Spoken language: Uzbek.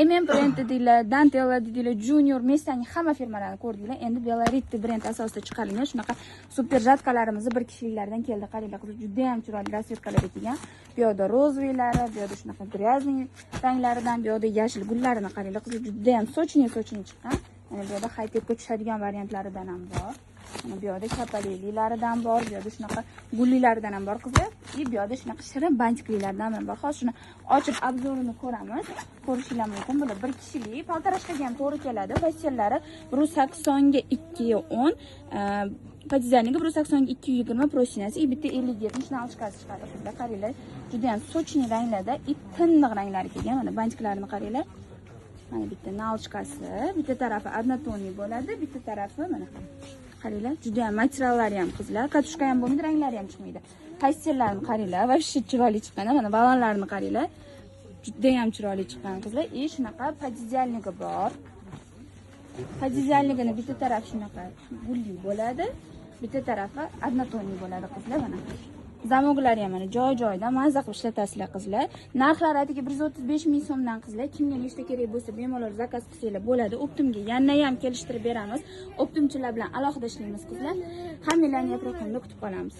brend dedinglar, Dantella dedinglar, Junior, Messani hamma firmalarni ko'rdinglar. Endi Belaritti brend asosida chiqarilgan shunaqa super jatkalarimizni bir kishiliklardan keldi. Qaranglar, juda ham chiroyli rasvetkalar kelgan. Bu yoqda rozviylari, bu yoqda shunaqa gryazniy ranglaridan, bu yoqda yashil gullarini qaranglar, juda ham sochni chiqqan. Mana bu yoqda high-techga tushadigan variantlaridan ham bor. Mana bu yoqda kapalelilaridan bor, bu yoqda shunaqa gullilaridan ham bor qizlar. Bu yoqda shunaqa shirin banchiklilardan ham bor. Hozir shuni ochib obzorini ko'ramiz. Ko'rishingiz mumkin. Bular bir kishilik, paltarashkaga ham to'g'ri keladi. Vassellari 180 ga 210, podizalniga 180 ga 220, prosinasi bitta 50-70 nalchkasi chiqadi. Sizlar qaranglar, juda ham sochni ranglarda, tiniq ranglari kelgan. Mana banchiklarini qaranglar. Mana bitta nalchkasi, bitta tarafi однотонный bo'ladi, bitta tarafi mana qaranglar, juda ham materiallari ham qizlar, katushka ham bo'lmaydi, ranglari ham chiqmaydi. Qaysilarini qaranglar, вообще chiroyli chiqqan. Mana balonlarini qaranglar. Juda ham chiroyli chiqqan qizlar. Shunaqa podizalniga bor. Podizalnigini bitta tarafi shunaqa gulli bo'ladi, bitta tarafi однотонный bo'ladi qizlar mana. Zamoglari ham mana joy-joyida mazza qilib ishlatasizlar qizlar. Narxlari atigi 135 ming so'mdan qizlar. Kimga nechta kerak bo'lsa bemalol zakaz qilsanglar bo'ladi. Optimga yana ham kelishtirib beramiz. Optimchilar bilan alohida ishlaymiz qizlar. Hammanglarni yaproqimda kutib qolamiz.